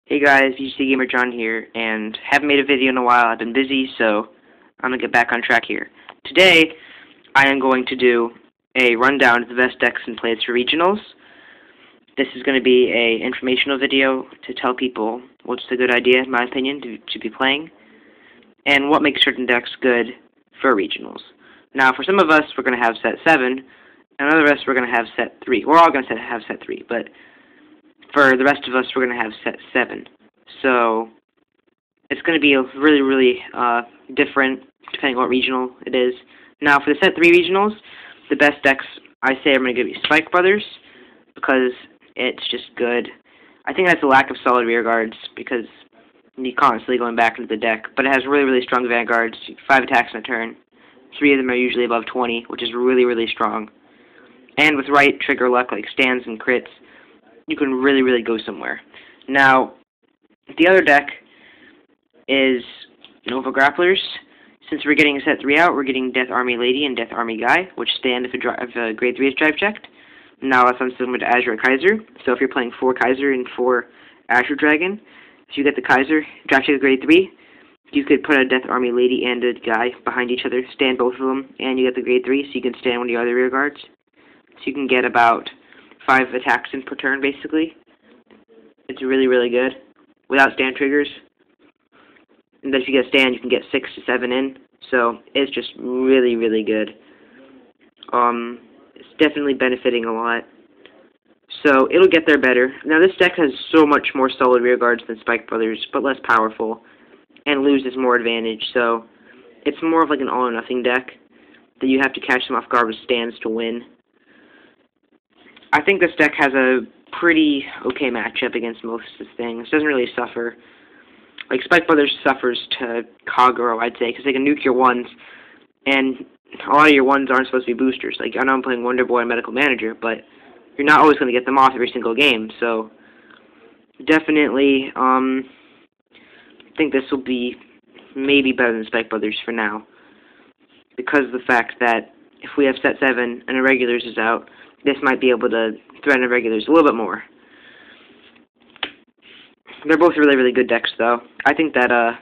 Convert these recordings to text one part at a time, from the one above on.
Hey guys, VGCgamerJON here, and haven't made a video in a while. I've been busy, so I'm gonna get back on track here. Today, I am going to do a rundown of the best decks and plays for regionals. This is going to be a informational video to tell people what's a good idea, in my opinion, to be playing, and what makes certain decks good for regionals. Now, for some of us, we're going to have set 7, and other of us, we're going to have set 3. We're all going to have set 3, but for the rest of us, we're going to have set 7. So it's going to be really different depending on what regional it is. Now, for the set 3 regionals, the best decks I say I'm going to give you Spike Brothers because it's just good. I think that's a lack of solid rear guards because you're constantly going back into the deck, but it has really strong Vanguards, 5 attacks in a turn. 3 of them are usually above 20, which is really strong. And with right trigger luck like stands and crits, you can really go somewhere. Now, the other deck is Nova Grapplers. Since we're getting a set 3 out, we're getting Death Army Lady and Death Army Guy, which stand if a grade 3 is drive checked. Now that's similar to Azure Kaiser. So if you're playing 4 Kaiser and 4 Azure Dragon, if you get the Kaiser, drive check a grade 3, you could put a Death Army Lady and a Guy behind each other, stand both of them, and you get the grade 3, so you can stand one of the other rear guards. So you can get about 5 attacks in per turn, basically. It's really good, without stand triggers. And then if you get a stand, you can get 6 to 7 in. So it's just really good. It's definitely benefiting a lot. So it'll get there better. Now this deck has so much more solid rear guards than Spike Brothers, but less powerful, and loses more advantage. So it's more of like an all or nothing deck that you have to catch them off guard with stands to win. I think this deck has a pretty okay matchup against most of the things. It doesn't really suffer. Like, Spike Brothers suffers to Kagero, I'd say, because they can nuke your 1s, and a lot of your 1s aren't supposed to be boosters. Like, I know I'm playing Wonder Boy and Medical Manager, but you're not always going to get them off every single game, so definitely, I think this will be maybe better than Spike Brothers for now, because of the fact that if we have set 7 and Irregulars is out, this might be able to threaten Irregulars a little bit more. They're both really good decks, though. I think that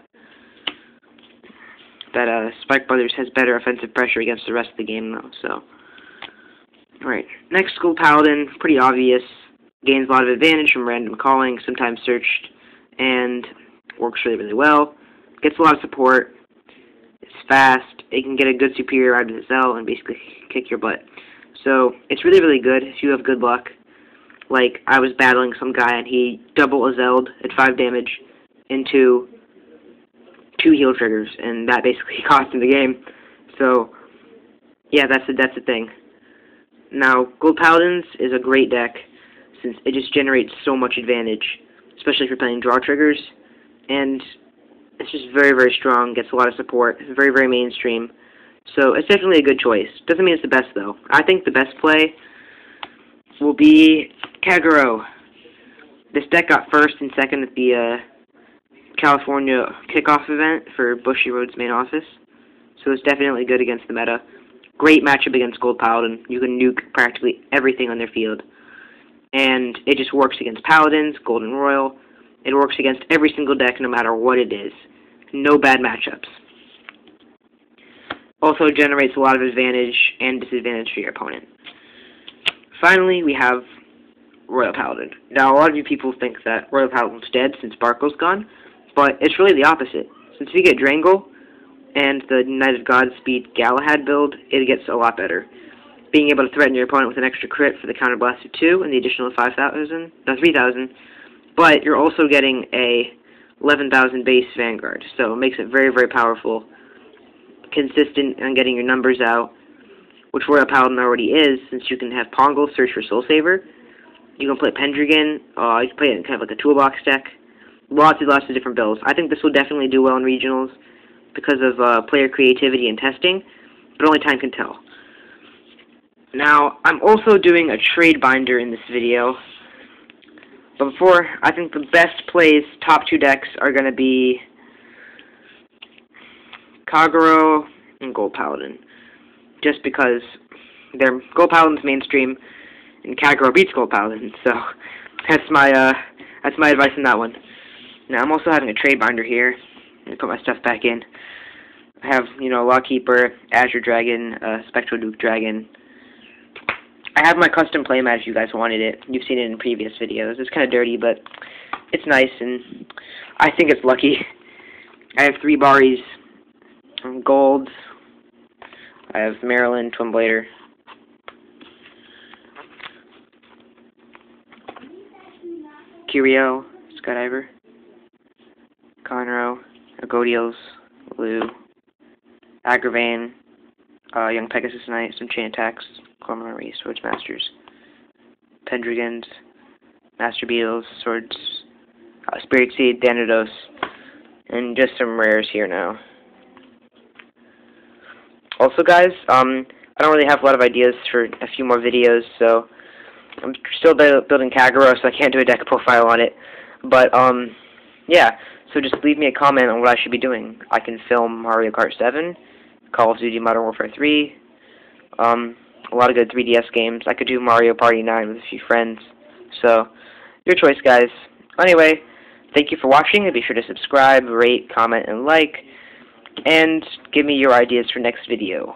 Spike Brothers has better offensive pressure against the rest of the game, though. So, alright. Next, School Paladin, pretty obvious. Gains a lot of advantage from random calling, sometimes searched, and works really well. Gets a lot of support. It's fast. It can get a good superior out of the cell and basically kick your butt. So, it's really good if you have good luck. Like, I was battling some guy and he double Azel'd at 5 damage into 2 heal triggers, and that basically cost him the game. So, yeah, that's the thing. Now, Gold Paladins is a great deck since it just generates so much advantage, especially if you're playing draw triggers, and it's just very strong, gets a lot of support, very mainstream. So, it's definitely a good choice. Doesn't mean it's the best, though. I think the best play will be Kagero. This deck got first and second at the California kickoff event for Bushy Road's main office, so it's definitely good against the meta. Great matchup against Gold Paladin. You can nuke practically everything on their field, and it just works against Paladins, Golden Royal. It works against every single deck no matter what it is. No bad matchups. Also generates a lot of advantage and disadvantage for your opponent. Finally, we have Royal Paladin. Now, a lot of you people think that Royal Paladin's dead since Barco's gone, but it's really the opposite. Since we get Drangle and the United Godspeed Galahad build, it gets a lot better. Being able to threaten your opponent with an extra crit for the counterblast of 2 and the additional 3,000, but you're also getting a 11,000 base Vanguard, so it makes it very powerful, consistent on getting your numbers out, which Royal Paladin already is, since you can have Pongal search for Soul Saver. You can play Pendragon. You can play it in kind of like a toolbox deck. Lots of different builds. I think this will definitely do well in regionals because of player creativity and testing, but only time can tell. Now, I'm also doing a trade binder in this video, but before, I think the best plays, top 2 decks, are going to be Kagero and Gold Paladin. Just because they're Gold Paladin's mainstream, and Kagero beats Gold Paladin, so that's my advice on that one. Now I'm also having a trade binder here. Let me put my stuff back in. I have, Lawkeeper, Azure Dragon, Spectral Duke Dragon. I have my custom playmat if you guys wanted it. You've seen it in previous videos. It's kind of dirty, but it's nice, and I think it's lucky. I have 3 Baris, Gold. I have Maryland, Twin Blader. Curio, Skydiver. Conroe, Agodios, Lou, Agravain, Young Pegasus Knight, some Chantax, Cormorant, Swords Masters, Pendragons, Master Beetles, Swords, Spirit Seed, Thanatos, and just some rares here now. Also, guys, I don't really have a lot of ideas for a few more videos, so I'm still building Kagero, so I can't do a deck profile on it. But, yeah, so just leave me a comment on what I should be doing. I can film Mario Kart 7, Call of Duty Modern Warfare 3, a lot of good 3DS games. I could do Mario Party 9 with a few friends. So, your choice, guys. Anyway, thank you for watching, and be sure to subscribe, rate, comment, and like, and give me your ideas for next video.